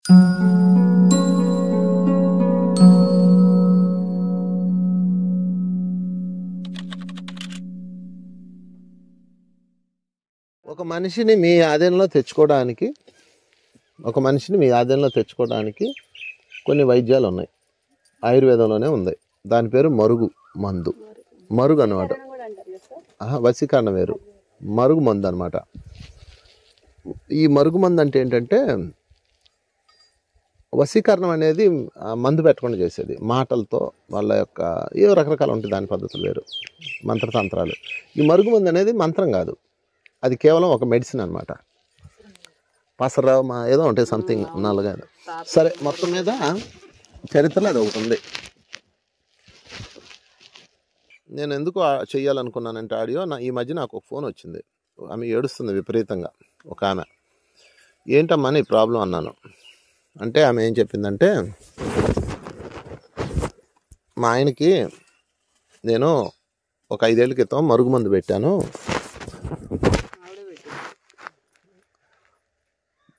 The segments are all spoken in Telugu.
ఒక మనిషిని మీ ఆధీనంలో తెచ్చుకోవడానికి కొన్ని వైద్యాలు ఉన్నాయి. ఆయుర్వేదంలోనే ఉంది. దాని పేరు మరుగు మందు. మరుగు అనమాట. వశీకరణ వేరు, మరుగు మందు అనమాట. ఈ మరుగు మందు అంటే ఏంటంటే, వశీకరణం అనేది మందు పెట్టకుండా చేసేది. మాటలతో వాళ్ళ యొక్క ఏవో రకరకాలు ఉంటాయి, దాని పద్ధతులు వేరు, మంత్రతంత్రాలు. ఈ మరుగు మందు అనేది మంత్రం కాదు, అది కేవలం ఒక మెడిసిన్ అనమాట. పసరా ఏదో ఉంటాయి సంథింగ్ నల్లగా. సరే, మొత్తం మీద చరిత్రలో అది ఒకటి ఉంది. నేను ఎందుకు చెయ్యాలనుకున్నానంటే ఆడియో, ఈ మధ్య నాకు ఒక ఫోన్ వచ్చింది. ఆమె ఏడుస్తుంది విపరీతంగా. ఒక ఆమె, ఏంటమ్మా నీ ప్రాబ్లం అన్నాను. అంటే ఆమె ఏం చెప్పిందంటే, మా ఆయనకి నేను ఒక 5 ఏళ్ళ క్రితం మరుగు మందు పెట్టాను.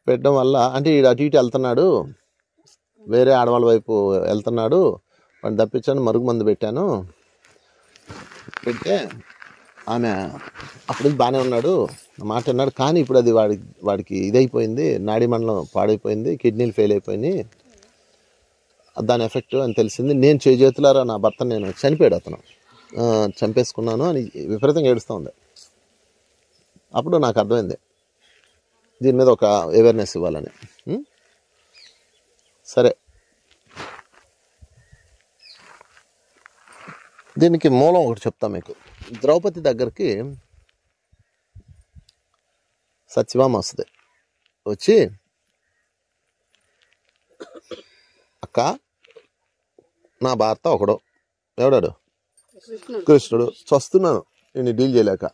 పెట్టడం వల్ల అంటే ఈడు అటు ఇటు వెళ్తున్నాడు, వేరే ఆడవాళ్ళ వైపు వెళ్తున్నాడు, వాడిని తప్పించాను, మరుగు మందు పెట్టాను. పెడితే ఆమె అప్పుడు బాగానే ఉన్నాడు, మాట అన్నాడు. కానీ ఇప్పుడు అది వాడికి ఇదైపోయింది, నాడీ మండలం పాడైపోయింది, కిడ్నీలు ఫెయిల్ అయిపోయినాయి, దాని ఎఫెక్ట్ అని తెలిసింది. నేను చేతులారా నా భర్తను నేను చనిపోయాడు, అతను చంపేసుకున్నాను అని విపరీతంగా ఏడుస్తూ ఉంది. అప్పుడు నాకు అర్థమైంది దీని మీద ఒక అవేర్నెస్ ఇవ్వాలని. సరే, దీనికి మూలం ఒకటి చెప్తా మీకు. ద్రౌపది దగ్గరికి సత్యభామ వస్తుంది. వచ్చి, అక్క నా భర్త ఒకడు, ఎవడాడు? కృష్ణుడు. చస్తున్నాను నేను డీల్ చేయలేక,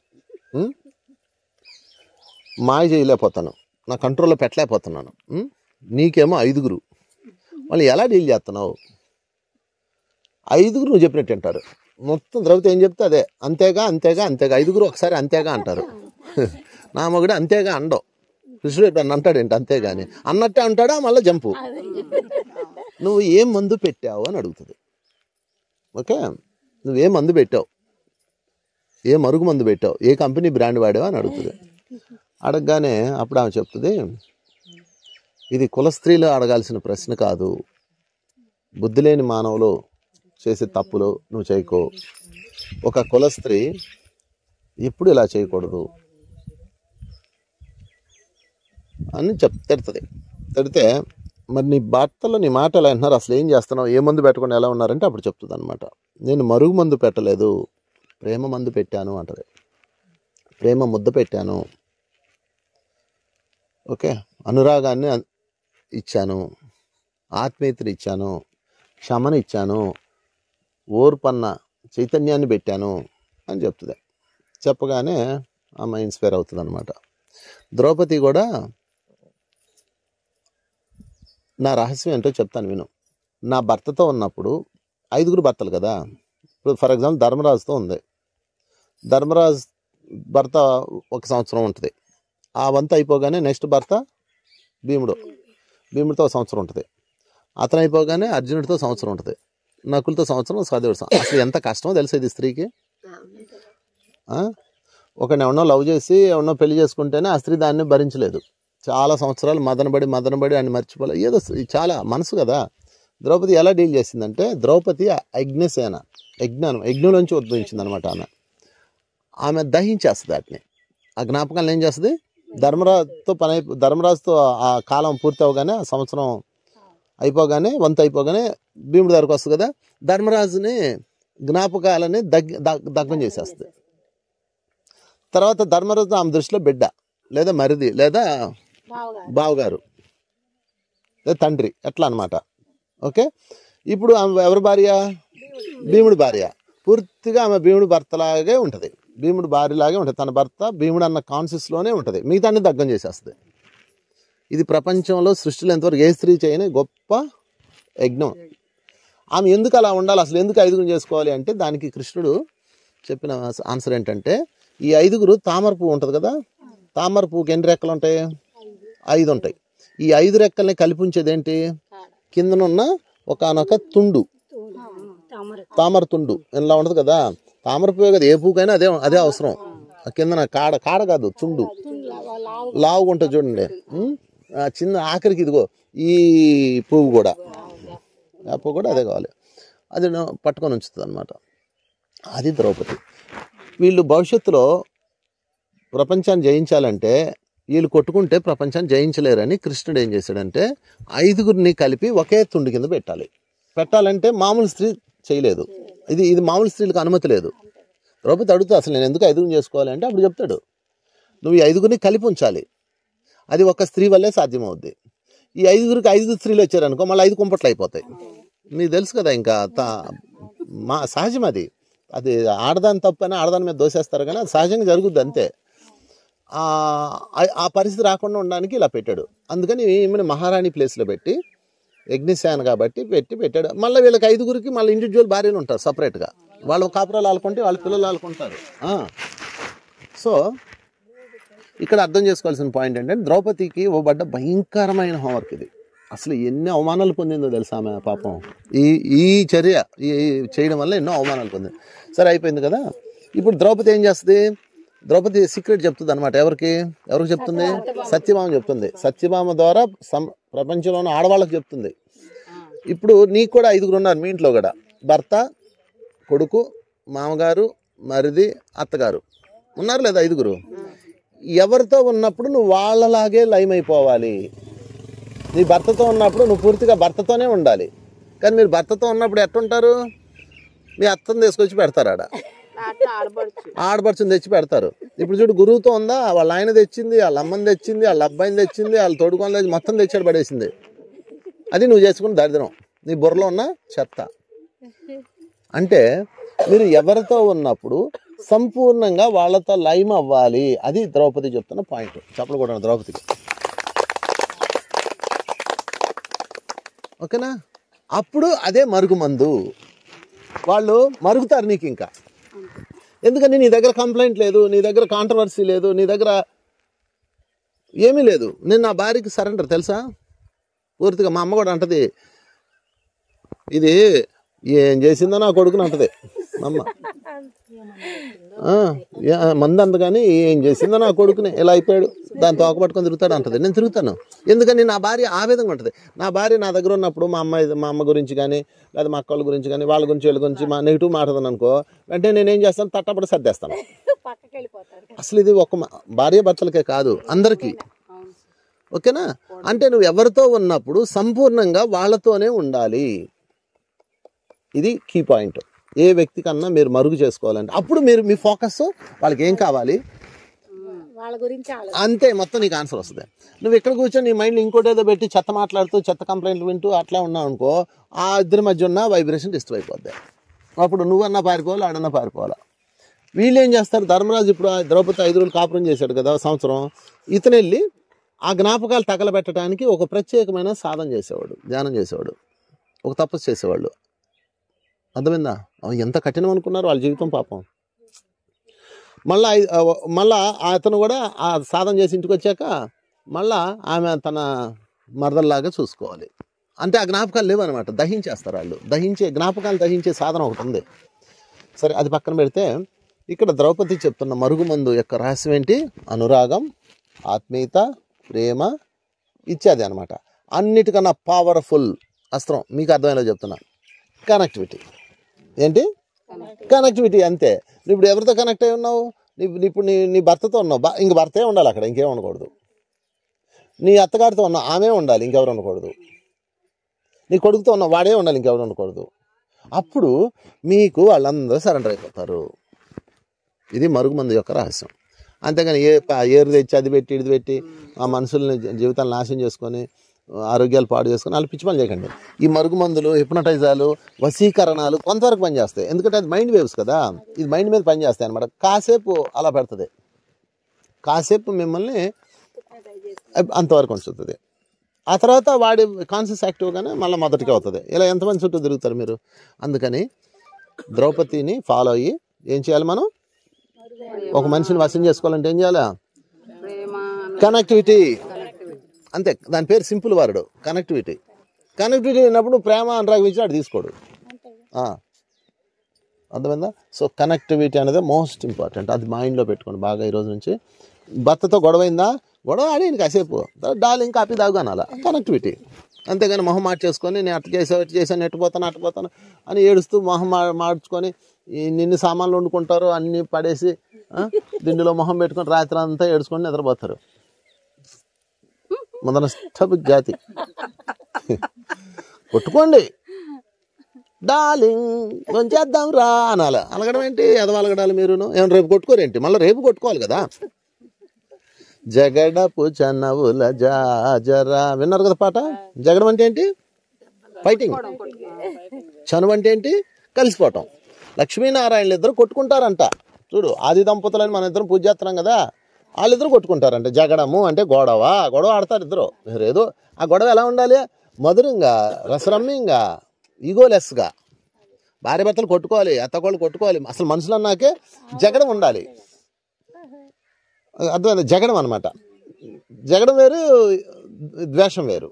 మాయ చేయలేకపోతాను, నా కంట్రోల్లో పెట్టలేకపోతున్నాను. నీకేమో 5 వాళ్ళు ఎలా డీల్ చేస్తున్నావు? 5 నువ్వు చెప్పినట్టు అంటారు. మొత్తం ద్రౌపది ఏం చెప్తే అదే, అంతేగా 5 ఒకసారి అంతేగా అంటారు. నా మగుడు అంతేగా అండవు. కృష్ణుడు ఎప్పుడు అంటాడేంటి అంతేగాని, అన్నట్టే అంటాడా మళ్ళీ జంపు. నువ్వు ఏం మందు పెట్టావు అని అడుగుతుంది. ఓకే, నువ్వేం మందు పెట్టావు, ఏ మరుగు మందు పెట్టావు, ఏ కంపెనీ బ్రాండ్ వాడావు అని అడుగుతుంది. అడగగానే అప్పుడు ఆమె చెప్తుంది, ఇది కుల స్త్రీలు అడగాల్సిన ప్రశ్న కాదు, బుద్ధి లేని మానవులు చేసే తప్పులు నువ్వు చేయకో. ఒక కుల స్త్రీ ఎప్పుడు ఇలా చేయకూడదు అని తిడుతుంది. తిడితే, మరి నీ భర్తలో నీ మాట ఎలా అంటున్నారు, అసలు ఏం చేస్తున్నావు, ఏ మందు పెట్టకుండా ఎలా ఉన్నారంటే అప్పుడు చెప్తుంది అనమాట, నేను మరుగు మందు పెట్టలేదు, ప్రేమ మందు పెట్టాను అంటది. ప్రేమ ముద్ద పెట్టాను. ఓకే, అనురాగాన్ని ఇచ్చాను, ఆత్మీయతని ఇచ్చాను, క్షమని ఇచ్చాను, ఓర్పన్న చైతన్యాన్ని పెట్టాను అని చెప్తుంది. చెప్పగానే ఆమె ఇన్స్పైర్ అవుతుంది అనమాట. ద్రౌపది కూడా, నా రహస్యం ఏంటో చెప్తాను విను. నా భర్తతో ఉన్నప్పుడు 5 భర్తలు కదా. ఇప్పుడు ఫర్ ఎగ్జాంపుల్ ధర్మరాజుతో ఉంది. ధర్మరాజు భర్త 1 సంవత్సరం ఉంటుంది. ఆ వంత అయిపోగానే నెక్స్ట్ భర్త భీముడితో 1 సంవత్సరం ఉంటుంది. అతను అయిపోగానే అర్జునుడితో 1 సంవత్సరం ఉంటుంది. నకులతో 1 సంవత్సరం, సహదేవుడు. అసలు ఎంత కష్టమో తెలిసేది స్త్రీకి. ఒకరిని ఎవరినో లవ్ చేసి ఎవరినో పెళ్లి చేసుకుంటేనే ఆ స్త్రీ దాన్ని భరించలేదు. చాలా సంవత్సరాలు మదనబడి అని మర్చిపోలే. ఏదో చాలా మనసు కదా. ద్రౌపది ఎలా డీల్ చేసిందంటే, ద్రౌపది యజ్ఞసేన, యజ్ఞంలోంచి ఉద్భవించింది అనమాట. ఆమె దహించేస్తుంది వాటిని. ఆ జ్ఞాపకాలను ఏం చేస్తుంది, ధర్మరాజుతో ఆ కాలం పూర్తి అవగానే, ఆ సంవత్సరం అయిపోగానే, వంత అయిపోగానే భీముడి దగ్గరకు వస్తుంది కదా, ధర్మరాజుని జ్ఞాపకాలని దగ్ధం చేసేస్తుంది. తర్వాత ధర్మరాజు ఆమె దృష్టిలో బిడ్డ, లేదా మరిది, లేదా బావగారు, లేదా తండ్రి, ఎట్లా అనమాట. ఓకే, ఇప్పుడు ఆమె ఎవరి భార్య? భీముడి భార్య. పూర్తిగా ఆమె భీముడి భర్తలాగే ఉంటుంది, భీముడి భార్యలాగే ఉంటుంది. తన భర్త భీముడు అన్న కాన్షియస్లోనే ఉంటుంది, మిగతాన్ని దగ్ధం చేసేస్తుంది. ఇది ప్రపంచంలో సృష్టిలో ఎంతవరకు ఏ స్త్రీ చేయని గొప్ప యజ్ఞం. ఆమె ఎందుకు అలా ఉండాలి, అసలు ఎందుకు 5 చేసుకోవాలి అంటే, దానికి కృష్ణుడు చెప్పిన ఆన్సర్ ఏంటంటే, ఈ 5 తామర పువ్వు ఉంటుంది కదా, తామర పువ్వుకి ఎన్ని రెక్కలు ఉంటాయి? 5 ఉంటాయి. ఈ 5 రెక్కల్ని కలిపి ఉంచేది ఏంటి? కిందనున్న ఒకనొక తుండు, తామర తుండు ఇలా ఉండదు కదా, తామర పువ్వు కదా, ఏ పువ్వుకైనా అదే అవసరం. కిందన కాడ కాదు, తుండు లావుగా ఉంటుంది చూడండి. చిన్న ఆఖరికి ఇదిగో ఈ పువ్వు కూడా, ఆ పువ్వు కూడా అదే కావాలి. అది పట్టుకొని ఉంచుతుంది అనమాట. అది ద్రౌపది. వీళ్ళు భవిష్యత్తులో ప్రపంచాన్ని జయించాలంటే వీళ్ళు కొట్టుకుంటే ప్రపంచాన్ని జయించలేరని కృష్ణుడు ఏం చేశాడంటే 5గురిని కలిపి ఒకే తుండు కింద పెట్టాలంటే మామూలు స్త్రీ చేయలేదు. ఇది మామూలు స్త్రీలకు అనుమతి లేదు. ద్రౌపది అడుగుతా అసలు నేను ఎందుకు 5గురిని చేసుకోవాలి అంటే అప్పుడు చెప్తాడు, నువ్వు ఈ 5గురిని కలిపి ఉంచాలి, అది ఒక స్త్రీ వల్లే సాధ్యమవుద్ది. ఈ 5గురికి 5 స్త్రీలు వచ్చారనుకో మళ్ళీ 5 కుంపట్లు అయిపోతాయి. మీకు తెలుసు కదా, ఇంకా సహజం అది ఆడదాని తప్పని ఆడదాని మీద దోసేస్తారు కానీ అది సహజంగా జరుగుద్ది అంతే. ఆ పరిస్థితి రాకుండా ఉండడానికి ఇలా పెట్టాడు. అందుకని ఈమెను మహారాణి ప్లేస్లో పెట్టి యజ్ఞశాన కాబట్టి పెట్టాడు. మళ్ళీ వీళ్ళకి 5గురికి మళ్ళీ ఇండివిజువల్ భార్యలు ఉంటారు సపరేట్గా, వాళ్ళు కాపురాలు ఆడుకుంటే వాళ్ళ పిల్లలు ఆడుకుంటారు. సో ఇక్కడ అర్థం చేసుకోవాల్సిన పాయింట్ ఏంటంటే ద్రౌపదికి ఇవ్వబడ్డ భయంకరమైన హోంవర్క్ ఇది. అసలు ఎన్ని అవమానాలు పొందిందో తెలుసా ఆమె పాపం. ఈ చర్య చేయడం వల్ల ఎన్నో అవమానాలు పొందింది. సరే అయిపోయింది కదా. ఇప్పుడు ద్రౌపది ఏం చేస్తుంది? ద్రౌపది సీక్రెట్ చెప్తుంది అనమాట. ఎవరికి చెప్తుంది? సత్యభామ చెప్తుంది. సత్యభామ ద్వారా ప్రపంచంలో ఉన్న ఆడవాళ్ళకి చెప్తుంది. ఇప్పుడు నీకు కూడా 5గురు ఉన్నారు మీ ఇంట్లో కూడా, భర్త, కొడుకు, మామగారు, మరిది, అత్తగారు ఉన్నారు లేదా? 5గురు. ఎవరితో ఉన్నప్పుడు నువ్వు వాళ్ళలాగే లైమ్ అయిపోవాలి. నీ భర్తతో ఉన్నప్పుడు నువ్వు పూర్తిగా భర్తతోనే ఉండాలి. కానీ మీరు భర్తతో ఉన్నప్పుడు ఎట్టుంటారు? మీ అత్తను తీసుకొచ్చి పెడతారు, ఆడపడుచుని తెచ్చి పెడతారు. ఇప్పుడు చూడు, గురువుతో ఉందా, వాళ్ళ ఆయన తెచ్చింది, వాళ్ళ అమ్మని తెచ్చింది, వాళ్ళ అబ్బాయిని తెచ్చింది, వాళ్ళ తోడుకొని తెచ్చి మొత్తం తెచ్చాడు పడేసింది. అది నువ్వు చేసుకుని దరిద్రం, నీ బుర్రలో ఉన్న చెత్త. అంటే మీరు ఎవరితో ఉన్నప్పుడు సంపూర్ణంగా వాళ్ళతో లైమ్ అవ్వాలి. అది ద్రౌపది చెప్తున్న పాయింట్. చెప్పలు కూడా ద్రౌపదికి, ఓకేనా? అప్పుడు అదే మరుగుమందు. వాళ్ళు మరుగుతారు నీకు ఇంకా. ఎందుకని నీ దగ్గర కంప్లైంట్ లేదు, నీ దగ్గర కాంట్రవర్సీ లేదు, నీ దగ్గర ఏమీ లేదు. నేను నా భార్యకి సరెండర్ తెలుసా పూర్తిగా. మా అమ్మ కూడా అంటది, ఇది ఏం చేసిందో నా కొడుకుని అంటది మా అమ్మ. మంది అంతగాని ఏం చేసిందో నా కొడుకుని ఇలా అయిపోయాడు, దాన్ని తోక పట్టుకొని తిరుగుతాడు అంటది. నేను తిరుగుతాను. ఎందుకని నా భార్య ఆ విధంగా ఉంటుంది. నా భార్య నా దగ్గర ఉన్నప్పుడు మా అమ్మ గురించి కానీ లేదా మా అక్కళ్ళ గురించి కానీ వాళ్ళ గురించి వీళ్ళ గురించి మా నెగిటివ్ మాట్లాడదాను అనుకో, వెంటనే నేనేం చేస్తాను, తట్టపడి సర్దేస్తాను. అసలు ఇది ఒక భార్య భర్తలకే కాదు, అందరికీ. ఓకేనా? అంటే నువ్వు ఎవరితో ఉన్నప్పుడు సంపూర్ణంగా వాళ్ళతోనే ఉండాలి. ఇది కీ పాయింట్. ఏ వ్యక్తి కన్నా మీరు మరుగు చేసుకోవాలంటే అప్పుడు మీరు మీ ఫోకస్ వాళ్ళకి ఏం కావాలి వాళ్ళ గురించి అంతే, మొత్తం నీకు ఆన్సర్ వస్తుంది. నువ్వు ఇక్కడ కూర్చొని నీ మైండ్లో ఇంకోటి ఏదో పెట్టి చెత్త మాట్లాడుతూ చెత్త కంప్లైంట్లు వింటూ అట్లా ఉన్నావు అనుకో, ఆ ఇద్దరి మధ్య ఉన్న వైబ్రేషన్ డిస్టర్బ్ అయిపోద్ది. అప్పుడు నువ్వన్నా పారిపోవాలి, ఆడన్నా పారిపోవాలి. వీళ్ళు ఏం చేస్తారు? ధర్మరాజు ఇప్పుడు ద్రౌపది 5 రోజులు కాపురం చేశాడు కదా సంవత్సరం. ఇతను వెళ్ళి ఆ జ్ఞాపకాలు తగలబెట్టడానికి ఒక ప్రత్యేకమైన సాధన చేసేవాడు, ధ్యానం చేసేవాడు, ఒక తపస్సు చేసేవాళ్ళు. అర్థమైందా? ఎంత కఠినం అనుకున్నారు వాళ్ళ జీవితం పాపం. మళ్ళా అతను కూడా ఆ సాధన చేసి ఇంటికి వచ్చాక మళ్ళా ఆమె తన మరదల్లాగా చూసుకోవాలి. అంటే ఆ జ్ఞాపకాలు లేవన్నమాట, దహించేస్తారు వాళ్ళు. జ్ఞాపకాలు దహించే సాధన ఒకటి ఉంది. సరే, అది పక్కన పెడితే ఇక్కడ ద్రౌపది చెప్తున్న మరుగుమందు యొక్క రహస్యం ఏంటి? అనురాగం, ఆత్మీయత, ప్రేమ ఇత్యాది అనమాట. అన్నిటికన్నా పవర్ఫుల్ అస్త్రం మీకు అర్థమయ్యేలా చెప్తున్నా, కనెక్టివిటీ. ఏంటి? కనెక్టివిటీ. అంతే. ఇప్పుడు ఎవరితో కనెక్ట్ అయి ఉన్నావు? ఇప్పుడు నీ భర్తతో ఉన్నావు, ఇంక భర్తే ఉండాలి అక్కడ, ఇంకేం ఉండకూడదు. నీ అత్తగారితో ఉన్నావు, ఆమె ఉండాలి, ఇంకెవరు ఉండకూడదు. నీ కొడుకుతో ఉన్నావు, వాడే ఉండాలి, ఇంకెవరు ఉండకూడదు. అప్పుడు మీకు వాళ్ళందరూ సరెండర్ అయిపోతారు. ఇది మరుగుమందు యొక్క రహస్యం. అంతేగాని ఏరు తెచ్చి అది పెట్టి ఇది పెట్టి ఆ మనుషుల్ని జీవితాన్ని నాశనం చేసుకొని ఆరోగ్యాలు పాడు చేసుకొని వాళ్ళు పిచ్చి పని చేయకండి. ఈ మరుగుమందులు, హిప్నటైజాలు, వశీకరణాలు కొంతవరకు పనిచేస్తాయి. ఎందుకంటే అది మైండ్ వేవ్స్ కదా, ఇది మైండ్ మీద పనిచేస్తాయి అనమాట. కాసేపు అలా పెడుతుంది, కాసేపు మిమ్మల్ని అంతవరకు ఉంచుతుంది. ఆ తర్వాత వాడి కాన్షియస్ యాక్టివ్గానే మళ్ళీ మొదటికి అవుతుంది. ఇలా ఎంతమంది చుట్టూ తిరుగుతారు మీరు? అందుకని ద్రౌపదిని ఫాలో అయ్యి ఏం చేయాలి? మనం ఒక మనిషిని వశం చేసుకోవాలంటే ఏం చేయాలి? కనెక్టివిటీ. అంతే, దాని పేరు సింపుల్ వర్డ్ కనెక్టివిటీ. కనెక్టివిటీ అయినప్పుడు ప్రేమ అనురాగం ఇచ్చి అటు తీసుకోడు. అర్థమైందా? సో కనెక్టివిటీ అనేది మోస్ట్ ఇంపార్టెంట్. అది మైండ్లో పెట్టుకోండి బాగా. ఈరోజు నుంచి భర్తతో గొడవైందా, గొడవ ఆడి కాసేపు డార్లింగ్ కాపీ తాగు అనాలా, కనెక్టివిటీ. అంతేగాని మొహం మార్చేసుకొని నేను అట్లా చేసావు ఇటు చేశాను ఎట్టుపోతాను అని ఏడుస్తూ మొహం మార్చుకొని నిన్ను సామాన్లు వండుకుంటారు అన్నీ పడేసి దిండులో మొహం పెట్టుకొని రాత్రి అంతా ఏడుచుకొని నిద్రపోతారు. మొదల జాతి. కొట్టుకోండి, డార్లింగ్ కొంచెం చేద్దాం రా అనాల. అలగడం ఏంటి, ఎదవలగడాలి మీరును. ఏమన్నా రేపు కొట్టుకోరేంటి, మళ్ళీ రేపు కొట్టుకోవాలి కదా. జగడపు చనవుల జాజరా, విన్నారు కదా పాట. జగడం అంటే ఏంటి, ఫైటింగ్. చనువు అంటే ఏంటి, కలిసిపోవటం. లక్ష్మీనారాయణలు ఇద్దరు కొట్టుకుంటారంట. చూడు, ఆది దంపతులని మన ఇద్దరం పూజ చేస్తున్నాం కదా, వాళ్ళిద్దరు కొట్టుకుంటారంట. జగడము అంటే గొడవ ఆడతారు ఇద్దరు. ఏదో ఆ గొడవ ఎలా ఉండాలి, మధురంగా, రసరమ్యంగా, ఈగోలెస్గా. భార్య భర్తలు కొట్టుకోవాలి, అత్తకోళ్ళు కొట్టుకోవాలి. అసలు మనుషులు అన్నాకే జగడం ఉండాలి. అర్థమైంది, జగడం అనమాట. జగడం వేరు, ద్వేషం వేరు,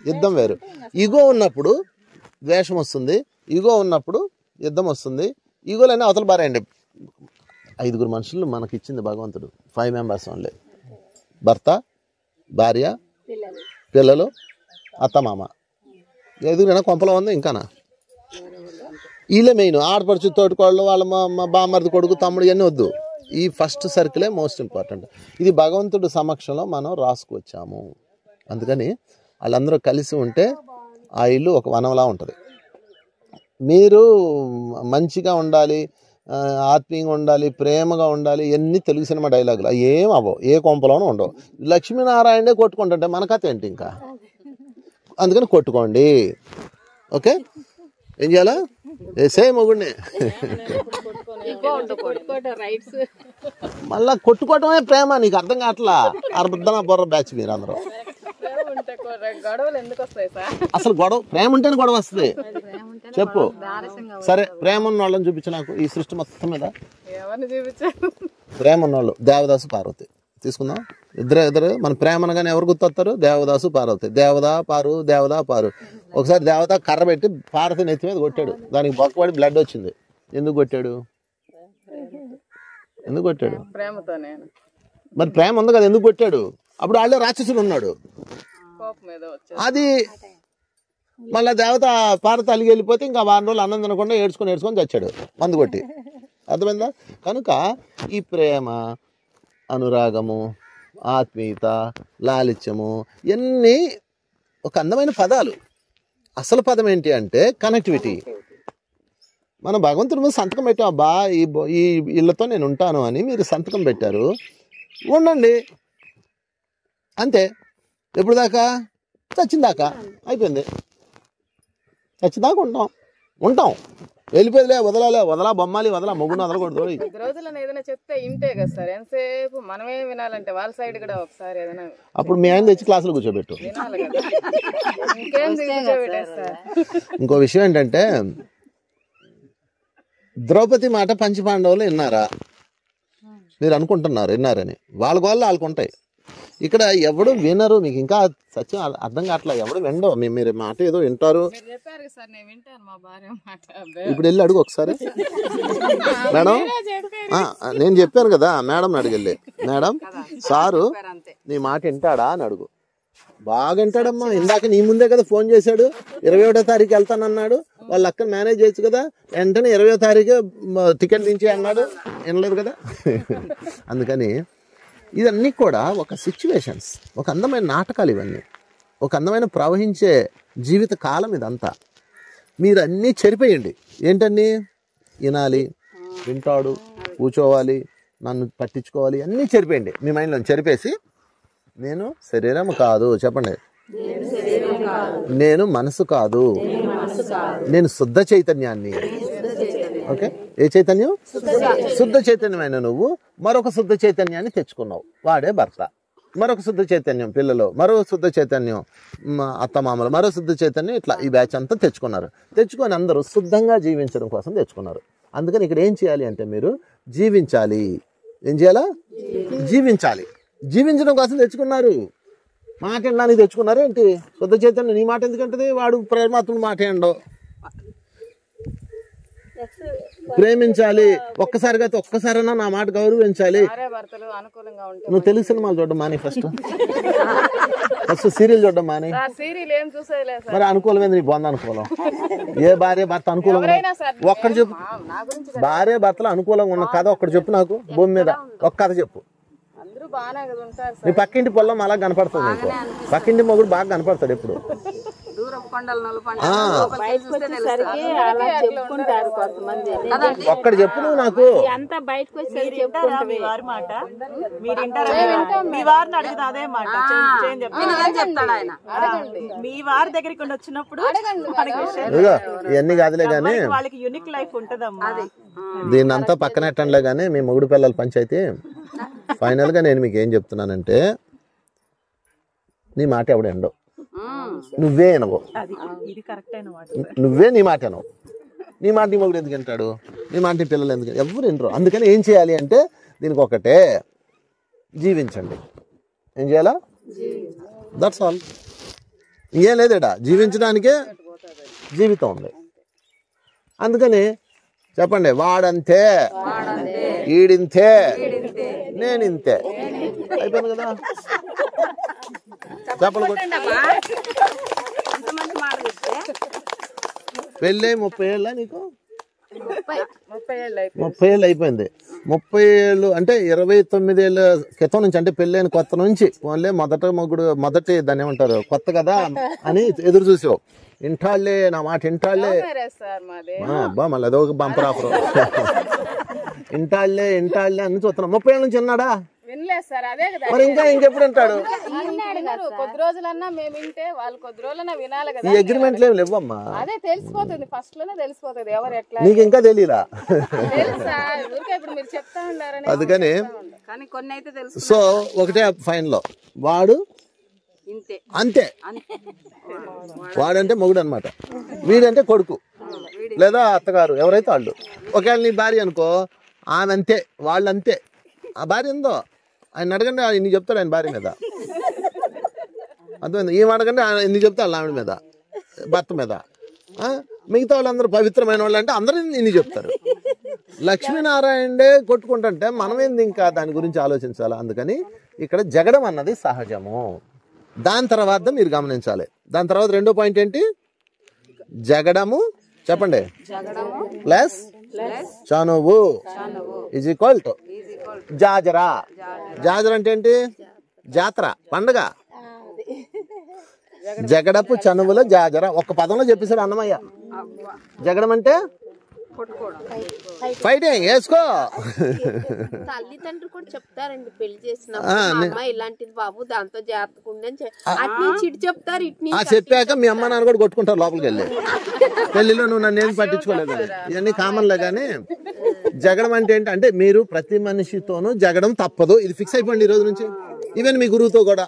యుద్ధం వేరు. ఈగో ఉన్నప్పుడు ద్వేషం వస్తుంది, ఈగో ఉన్నప్పుడు యుద్ధం వస్తుంది. ఈగోలన్నీ అవతల బారేయండి. 5 మనుషులు మనకి ఇచ్చింది భగవంతుడు, 5 మెంబర్స్ ఓన్లీ. భర్త, భార్య, పిల్లలు, అత్తమామ. 5 కొంపలో ఉంది ఇంకానా. వీళ్ళే మెయిన్. ఆడపడుచు, తోటికోళ్ళు, వాళ్ళ బామ్మర్ది కొడుకు, తమ్ముడు ఇవన్నీ వద్దు. ఈ ఫస్ట్ సర్కిలే మోస్ట్ ఇంపార్టెంట్. ఇది భగవంతుడి సమక్షంలో మనం రాసుకొచ్చాము. అందుకని వాళ్ళందరూ కలిసి ఉంటే ఆ ఇల్లు ఒక వనంలా ఉంటుంది. మీరు మంచిగా ఉండాలి, ఆత్మీయంగా ఉండాలి, ప్రేమగా ఉండాలి, ఇవన్నీ తెలుగు సినిమా డైలాగులు. అవి ఏం అవ్వవు, ఏ కొంపలోనూ ఉండవు. లక్ష్మీనారాయణే కొట్టుకుంటుంటే మన కథ ఏంటి ఇంకా. అందుకని కొట్టుకోండి. ఓకే, ఏం చేయాలా, వేసే మొగుడిని. మళ్ళా కొట్టుకోవటమే ప్రేమ, నీకు అర్థం కావట్లా. అర్ధన బొర్ర బ్యాచ్ మీరు అందరూ. అసలు గొడవ, ప్రేమ ఉంటేనే గొడవ వస్తుంది. చెప్పు, సరే ప్రేమ ఉన్న వాళ్ళని చూపించు నాకు ఈ సృష్టి మొత్తం మీద. ప్రేమ ఉన్నవాళ్ళు దేవదాసు, పార్వతి తీసుకుందాం. ఇద్దరు మన ప్రేమ అనగానే ఎవరు గుర్తొస్తారు, దేవదాసు, పార్వతి. దేవదా పారు. ఒకసారి దేవత కర్ర పెట్టి పార్వతి నెత్తి మీద కొట్టాడు, దానికి బొక్కపడి బ్లడ్ వచ్చింది. ఎందుకు కొట్టాడు, మరి ప్రేమ ఉంది కదా, ఎందుకు కొట్టాడు. అప్పుడు వాళ్ళే రాక్షసుడు ఉన్నాడు. అది మళ్ళీ దేవత పార్వతి అలిగి వెళ్ళిపోతే ఇంకా 4 రోజులు అన్నం తినకుండా ఏడ్చుకొని చచ్చాడు మందు కొట్టి. అర్థమైందా? కనుక ఈ ప్రేమ, అనురాగము, ఆత్మీయత, లాలిత్యము ఇవన్నీ ఒక అందమైన పదాలు. అసలు పదం ఏంటి అంటే కనెక్టివిటీ. మన భగవంతుడి మీద సంతకం పెట్టాం, అబ్బా ఈ ఇళ్ళతో నేను ఉంటాను అని మీరు సంతకం పెట్టారు, ఉండండి అంతే. ఎప్పుడు దాకా, చచ్చిందాకా. అయిపోయింది, చచ్చిందాకా ఉంటాం. వెళ్ళిపోయేదిలే, వదలా బొమ్మాలి, వదలా మొగ్గును వదలకూడదు. ఏదైనా చెప్తే ఇంటే కదా సార్, ఎంతసేపు మనమే వినాలంటే వాళ్ళ సైడ్ కూడా ఒకసారి ఏదైనా. అప్పుడు మీ ఆయన తెచ్చి క్లాసులో కూర్చోబెట్టు. ఇంకో విషయం ఏంటంటే, ద్రౌపది మాట పంచపాండవులు విన్నారా? మీరు అనుకుంటున్నారు విన్నారని. వాళ్ళ గోళ్ళు వాళ్ళకుంటాయి. ఇక్కడ ఎవడు వినరు. మీకు ఇంకా సత్యం అర్థం కావట్లా. ఎవడు వినడో. మీరు మాట ఏదో వింటారు. ఇప్పుడు వెళ్ళి అడుగు ఒకసారి. మేడం, నేను చెప్పాను కదా, మేడం అడిగెళ్ళి, మేడం సారు నీ మాట వింటాడా అని అడుగు. బాగా వింటాడమ్మా. ఇందాక నీ ముందే కదా ఫోన్ చేశాడు, 21వ తారీఖు వెళ్తానన్నాడు. వాళ్ళు అక్కడ మేనేజ్ చేయొచ్చు కదా. వెంటనే 20వ తారీఖు టికెట్ దించి అన్నాడు, వినలేదు కదా. అందుకని ఇవన్నీ కూడా ఒక సిచ్యువేషన్స్, ఒక అందమైన నాటకాలు ఇవన్నీ, ఒక అందమైన ప్రవహించే జీవిత కాలం ఇదంతా. మీరు అన్నీ చెరిపేయండి. ఏంటన్నీ వినాలి, వింటాడు, కూర్చోవాలి, నన్ను పట్టించుకోవాలి, అన్నీ చెరిపేయండి. మీ మైండ్లో చెరిపేసి, నేను శరీరం కాదు, చెప్పండి, నేను మనసు కాదు, నేను శుద్ధ చైతన్యాన్ని. ఓకే, ఏ చైతన్యం? శుద్ధ చైతన్యమైన నువ్వు మరొక శుద్ధ చైతన్యాన్ని తెచ్చుకున్నావు, వాడే భర్త. మరొక శుద్ధ చైతన్యం పిల్లలు, మరో శుద్ధ చైతన్యం అత్తమామలు, మరో శుద్ధ చైతన్యం, ఇట్లా ఈ బ్యాచ్ అంతా తెచ్చుకొని అందరూ శుద్ధంగా జీవించడం కోసం తెచ్చుకున్నారు. అందుకని ఇక్కడ ఏం చేయాలి అంటే, మీరు జీవించాలి. ఏం చేయాలా? జీవించాలి. జీవించడం కోసం తెచ్చుకున్నారు. మాట వినడానికి తెచ్చుకున్నారేంటి? శుద్ధ చైతన్యం నీ మాట ఎందుకంటది? వాడు పరమాత్ముడు మాట ఏండో. ప్రేమించాలి, ఒక్కసారిగా ఒక్కసారైనా నా మాట గౌరవించాలి. భార్యాభర్తలు అనుకూలంగా ఉంటే నువ్వు తెలుగు సినిమాలు చూడడం మాని, ఫస్ట్ సీరియల్ చూడడం మాని. సీరియల్ ఏం చూసేలే సార్. మరి అనుకూలమైంది నీ బొంద అనుకూలం. ఏ భార్య భర్త అనుకూలంగా ఎవరైనా సార్ ఒక్కడు చెప్పు. నా గురించి భార్య భర్తలు అనుకూలంగా ఉన్న కథ ఒక్కడు చెప్పు నాకు, భూమి మీద ఒక్క కథ చెప్పు. అందరూ బాగానే కదా ఉంటారు నీ పక్కింటి పొలం అలా కనపడుతుంది నీకు. పక్కింటి మొగుడు బాగా కనపడతాడు ఎప్పుడు. దూరం కొండలు నలుపండి ఒక్కడు చెప్పు నువ్వు నాకు. అంతా బయటకు వచ్చి చెప్తారా మీ వారి మాట? మీరు మీ వారిని అడిగిన అదే మాట చెప్తాడు ఆయన. మీ వారి దగ్గరికి వచ్చినప్పుడు ఇదిగో ఇవన్నీ కాదులే గానీ వాళ్ళకి యూనిక్ లైఫ్ ఉంటదమ్మా. దీన్ని అంతా పక్కనెట్టంలే గానీ మీ మొగుడు పిల్లల పంచాయితీ. ఫైనల్ గా నేను మీకు ఏం చెప్తున్నానంటే, నీ మాట ఎవడు ఎండవు, నువ్వే వినవు. ఇది కరెక్ట్ అయిన మాట. నువ్వే నీ మాట వినవు. నీ మాట నీ మొగుడు ఎందుకు వింటాడు? నీ మాట నీ పిల్లలు ఎందుకు? ఎవరు వినరు. అందుకని ఏం చేయాలి అంటే దీనికి ఒకటే, జీవించండి. ఏం చేయాలా? That's all. ఇంకేం లేదేడా, జీవించడానికే జీవితం ఉంది. అందుకని చెప్పండి, వాడంతే, ఈడింతే, నేనింతే. అయిపోయింది కదా. చెప్పలు పెళ్ళి 30 ఏళ్ళ నీకు? 30 ఏళ్ళు 30 ఏళ్ళు అయిపోయింది. 30 ఏళ్ళు అంటే 29 ఏళ్ళ క్రితం నుంచి, అంటే పెళ్ళైన కొత్త నుంచి ఓన్లీ మొదటి దాన్ని ఏమంటారు, కొత్త కదా అని ఎదురు చూసావు. ఇంటాళ్లే నా మాట, ఇంటాళ్లే సార్ మాది. అబ్బా మళ్ళీ అదొక బంపర్ ఆఫర్. ఇంటాళ్లే అని చూస్తున్నాం. 30 ఏళ్ళ నుంచి విన్నాడా? వినలేదు సార్. అదే కదా. మరి ఇంకెప్పుడు వింటాడు? కొద్ది రోజులన్నా మేము వింటే వాళ్ళు కొద్ది రోజులన్నా వినాలి కదా. ఈ అగ్రిమెంట్లు ఏమి లేవమ్మా. అదే తెలిసిపోతుంది, ఫస్ట్ లోనే తెలిసిపోతుంది ఎవరు ఎట్లా. నీకు ఇంకా తెలియలా? తెలుసా? ఊరికే ఇప్పుడు మీరు చెప్తా ఉండారని. అందుకని కానీ కొన్ని అయితే తెలుసు. సో ఒకటే ఫైన్ లో, వాడు అంతే. వాడంటే మొగుడు అనమాట, వీడంటే కొడుకు లేదా అత్తగారు, ఎవరైతే వాళ్ళు. ఒకవేళ నీ భార్య అనుకో, ఆమె అంతే, వాళ్ళు అంతే. ఆ భార్య ఉందో ఆయన అడగండి, ఇన్ని చెప్తాడు ఆయన భార్య మీద. అర్థమైంది? ఏం అడగండి, ఇన్ని చెప్తాడు ఆవిడ మీద, భర్త మీద. మిగతా వాళ్ళందరూ పవిత్రమైన వాళ్ళు అంటే అందరూ ఇన్ని చెప్తారు. లక్ష్మీనారాయణే కొట్టుకుంటుంటే మనమేంది ఇంకా దాని గురించి ఆలోచించాలి. అందుకని ఇక్కడ జగడం అన్నది సహజము. దాని తర్వాత మీరు గమనించాలి. దాని తర్వాత రెండో పాయింట్ ఏంటి? జగడము చెప్పండి, ప్లస్ చనువు ఈజ్ ఈక్వల్ టు జాజరా. జాజర అంటే ఏంటి? జాతర, పండుగ. జగడపు చనువుల జాజర. ఒక్క పదంలో చెప్పేశాడు అన్నమయ్య. జగడం అంటే ఫైటింగ్, వేసుకో. తల్లిదండ్రులు కూడా చెప్తారండి పెళ్లి చేసినప్పుడు ఇలాంటిది బాబు, దాంతో జాగ్రత్తగా అట్నుంచి ఇటు చెప్తారు, ఇటు చెప్పాక మీ అమ్మ నాన్న కూడా కొట్టుకుంటారు లోపలికి వెళ్ళి. పెళ్లిలో నువ్వు నన్ను ఏం పట్టించుకోలేదు, ఇవన్నీ కామన్లే. కానీ జగడం అంటే ఏంటి అంటే, మీరు ప్రతి మనిషితోనూ జగడం తప్పదు. ఇది ఫిక్స్ అయిపోయింది ఈ రోజు నుంచి. ఈవెన్ మీ గురువుతో కూడా,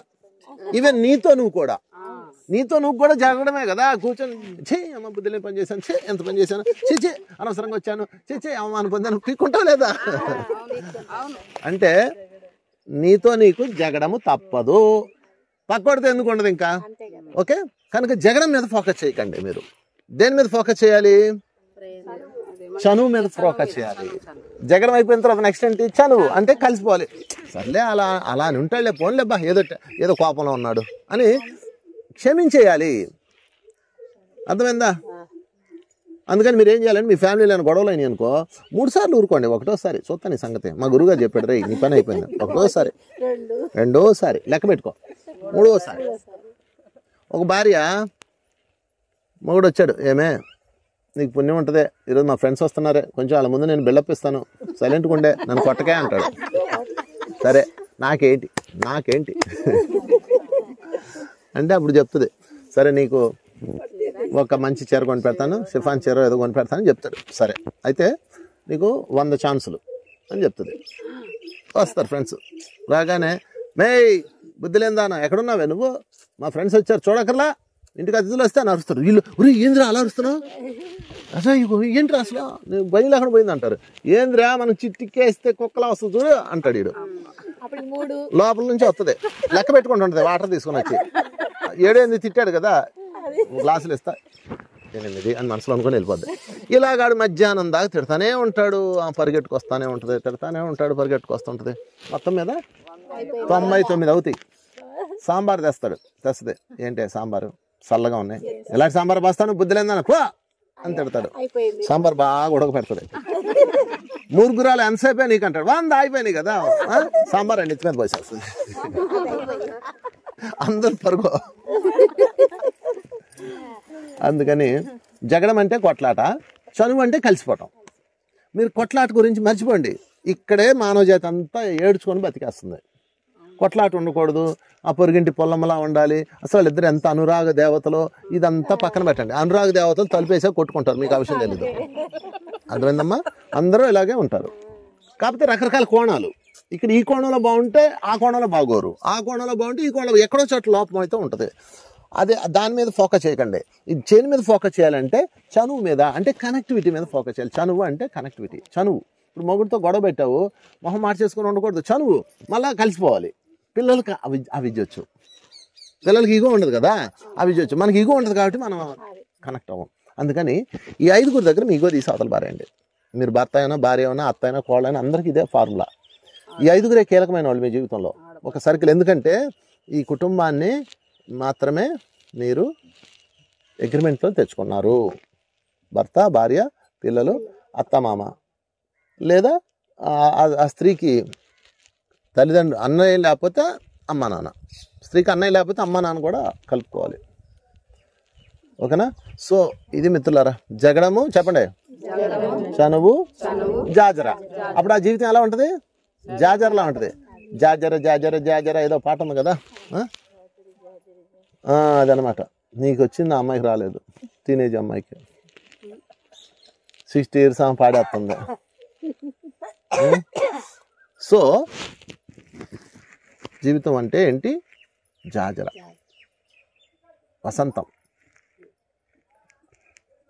ఈవెన్ నీతో నువ్వు కూడా జరగడమే కదా. కూర్చొని చే అమ్మ బుద్ధిలో పని చేశాను, చే ఎంత పని చేశాను, చే అనవసరంగా వచ్చాను, చే అవమానం పొందాను, పీక్కుంటావు లేదా? అంటే నీతో నీకు జగడము తప్పదు. పక్కోడితో ఎందుకు ఉండదు ఇంకా. ఓకే, కనుక జగడం మీద ఫోకస్ చేయకండి. మీరు దేని మీద ఫోకస్ చేయాలి? చనువు మీద ఫోకస్ చేయాలి. జగడం అయిపోయిన తర్వాత నెక్స్ట్ ఏంటి? చనువు అంటే కలిసిపోవాలి. సర్లే అలా అని ఉంటాడులే, పోన్లే బా, ఏదో కోపంలో ఉన్నాడు అని క్షమించేయాలి. అర్థమైందా? అందుకని మీరు ఏం చేయాలంటే, మీ ఫ్యామిలీలో గొడవలు అయినాయి అనుకో, 3 సార్లు ఊరుకోండి. ఒకటోసారి చూస్తాను ఈ సంగతి, మా గురువుగారు చెప్పాడు, రే నీ పని అయిపోయింది. ఒకటోసారి, రెండోసారి లెక్క పెట్టుకో, మూడోసారి. ఒక భార్య మొగుడు వచ్చాడు, ఏమే నీకు పుణ్యం ఉంటుంది, ఈరోజు మా ఫ్రెండ్స్ వస్తున్నారే, కొంచెం వాళ్ళ ముందు నేను బిల్డప్ ఇస్తాను, సైలెంట్గా ఉండే, నన్ను కొట్టకే అంటాడు. సరే నాకేంటి అంటే అప్పుడు చెప్తుంది, సరే నీకు ఒక మంచి చీర కొని పెడతాను, షిఫాన్ చీర ఏదో కొని పెడతాను చెప్తాడు. సరే అయితే నీకు 100 ఛాన్సులు అని చెప్తుంది. వస్తారు ఫ్రెండ్స్, రాగానే మే బుద్ధిలేందానా ఎక్కడున్నావే నువ్వు, మా ఫ్రెండ్స్ వచ్చారు చూడకర్లా, ఇంటికి అతిథులు వస్తే అని అరుస్తారు. వీళ్ళు ఏంద్రా అలా అరుస్తున్నావు, అసలు ఏంటి అసలు నేను భయం లేకుండా పోయింది అంటారు. ఏంద్రా మనం చిట్టికేస్తే కుక్కలా వస్తుంది చూడు అంటాడు వీడు. లోపల నుంచి వస్తుంది, లెక్క పెట్టుకుంటూ ఉంటుంది వాటర్ తీసుకొని వచ్చి. 7 తిట్టాడు కదా, గ్లాసులు ఇస్తా 8 అని మనసులో అనుకుని వెళ్ళిపోద్ది. ఇలాగాడు మధ్యాహ్నం దాకా తిడతానే ఉంటాడు, పరిగెట్టుకొస్తానే ఉంటుంది, తిడతానే ఉంటాడు, పరిగెట్టుకొస్తుంటుంది. మొత్తం మీద 99 అవుతాయి. సాంబార్ తెస్తుంది. ఏంటి సాంబారు చల్లగా ఉన్నాయి, ఎలాంటి సాంబార్ పోస్తాను బుద్ధి లేదని పో అని తిడతాడు. సాంబార్ బాగా ఉడకపెడతాడు. 3 గురాలు ఎంతసేపే నీకు అంటాడు. 100 అయిపోయినాయి కదా, సాంబార్ అండి ఎత్తి మీద పోసేస్తుంది. అందరు పరుగు. అందుకని జగడం అంటే కొట్లాట, చనువు అంటే కలిసిపోవటం. మీరు కొట్లాట గురించి మర్చిపోండి. ఇక్కడే మానవ జాతి అంతా ఏడ్చుకొని బతికేస్తుంది. కొట్లాట ఉండకూడదు, ఆ పొరుగింటి పొల్లమ్మలా ఉండాలి. అసలు ఇద్దరు ఎంత అనురాగ దేవతలో, ఇదంతా పక్కన పెట్టండి. అనురాగ దేవతలు తలుపేసే కొట్టుకుంటారు, మీకు ఆ విషయం తెలీదు. అర్థమైందమ్మా? అందరూ ఇలాగే ఉంటారు. కాకపోతే రకరకాల కోణాలు. ఇక్కడ ఈ కోణంలో బాగుంటే ఆ కోణంలో బాగోరు, ఆ కోణంలో బాగుంటే ఈ కోణంలో ఎక్కడో చోట్ల లోపం అయితే ఉంటుంది. అదే దాని మీద ఫోకస్ చేయకండి. ఇది చేను మీద ఫోకస్ చేయాలంటే చనువు మీద, అంటే కనెక్టివిటీ మీద ఫోకస్ చేయాలి. చనువు అంటే కనెక్టివిటీ. చనువు ఇప్పుడు మొగుడితో గొడవ పెట్టావు, మొహం మార్చేసుకొని ఉండకూడదు. చనువు మళ్ళీ కలిసిపోవాలి. పిల్లలకి అవిద్యొచ్చు, పిల్లలకి ఈగో ఉండదు కదా, అవిద్యొచ్చు. మనకి ఈగో ఉండదు కాబట్టి మనం కనెక్ట్ అవ్వం. అందుకని ఈ 5 దగ్గర మీ ఈగో తీసి అవతల పారేయండి. మీరు భర్త అయినా, భార్య అయినా, అత్త అయినా, కోళ్ళ అయినా, అందరికీ ఇదే ఫార్ములా. ఈ 5 కీలకమైన వాళ్ళు మీ జీవితంలో ఒక సర్కిల్. ఎందుకంటే ఈ కుటుంబాన్ని మాత్రమే మీరు అగ్రిమెంట్లో తెచ్చుకున్నారు. భర్త, భార్య, పిల్లలు, అత్త, మామ, లేదా ఆ స్త్రీకి తల్లిదండ్రులు, అన్నయ్య లేకపోతే అమ్మ నాన్న, స్త్రీకి అన్నయ్య లేకపోతే అమ్మ నాన్న కూడా కలుపుకోవాలి. ఓకేనా? సో ఇది మిత్రులారా, జగడము చెప్పండి, చనువు, జాజర. అప్పుడు ఆ జీవితం ఎలా ఉంటుంది? జాజరలా ఉంటుంది. జాజర జాజర జాజర ఏదో పాట ఉంది కదా, అదనమాట. నీకు వచ్చింది, ఆ అమ్మాయికి రాలేదు. టీనేజ్ అమ్మాయికి 60 years ఆమె పాడేస్తుంది. సో జీవితం అంటే ఏంటి? జాజర, వసంతం.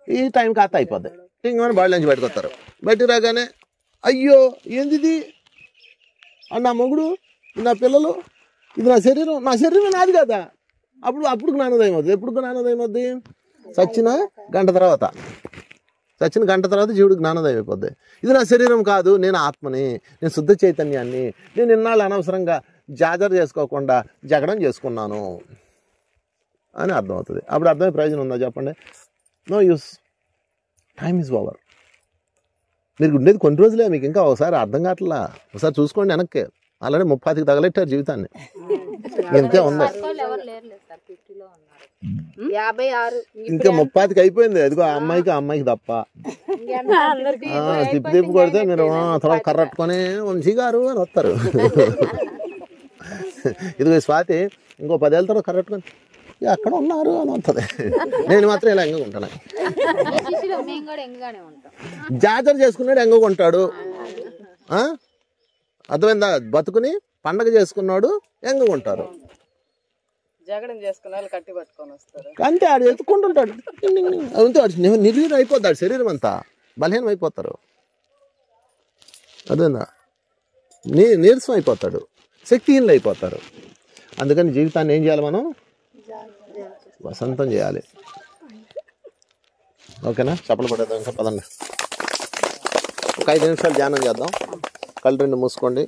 ఈ టైం కాస్త అయిపోద్ది. ఇంకమని బాడీ నుంచి బయటకు వస్తారు. బయటకు రాగానే అయ్యో ఏంది ఇది, నా మొగుడు, నా పిల్లలు, ఇది నా శరీరం, నా శరీరం నాది కదా. అప్పుడు జ్ఞానోదయం అవుతుంది. ఎప్పుడు జ్ఞానోదయం అవుద్ది? చచ్చిన గంట తర్వాత జీవుడు జ్ఞానోదయం అయిపోద్ది. ఇది నా శరీరం కాదు, నేను ఆత్మని, నేను శుద్ధ చైతన్యాన్ని, నేను ఇన్నాళ్ళు అనవసరంగా జాజర్ చేసుకోకుండా జగడం చేసుకున్నాను అని అర్థమవుతుంది. అప్పుడు అర్థమయ్యే ప్రయోజనం ఉందా చెప్పండి? No use. Time is over. మీరు ఉండేది కొన్ని రోజులే, మీకు ఇంకా ఒకసారి అర్థం కావట్లా. ఒకసారి చూసుకోండి వెనక్కి. అలానే 30కి తగలెట్టారు జీవితాన్ని. ఇంతే ఉంది, 56 ఇంకా 30కి అయిపోయింది. అదిగో ఆ అమ్మాయికి తప్ప తిప్పి కొడితే మీరు తర్వాత కర్రట్టుకొని వంశీ గారు అని వస్తారు. ఇదిగో స్వాతి ఇంకో 10 ఏళ్ళ తర్వాత కర్రట్టుకొని అక్కడ ఉన్నారు అని వస్తుంది. నేను మాత్రం ఇలా ఎంగగా ఉంటాను. జాతర చేసుకున్నాడు ఎంగగా ఉంటాడు. అర్థమైందా? బతుకుని పండగ చేసుకున్నాడు ఎంగగా ఉంటారు. జగడం చేసుకున్న వాళ్ళు కట్టి పట్టుకొని వస్తారు. అంతే, ఆడు ఎత్తుకుంటుంటాడు. అంతే, ఆడు నిర్వీర్యం అయిపోతాడు. శరీరం అంతా బలహీనం అయిపోతారు. అదేనా? నీరసం అయిపోతాడు, శక్తిహీనులు అయిపోతారు. అందుకని జీవితాన్ని ఏం చేయాలి మనం? వసంతం చేయాలి. ఓకేనా? చప్పలు పడేద్దాం. ఇంకా పదండి, ఒక 5 నిమిషాలు ధ్యానం చేద్దాం. కళ్ళు 2 మూసుకోండి.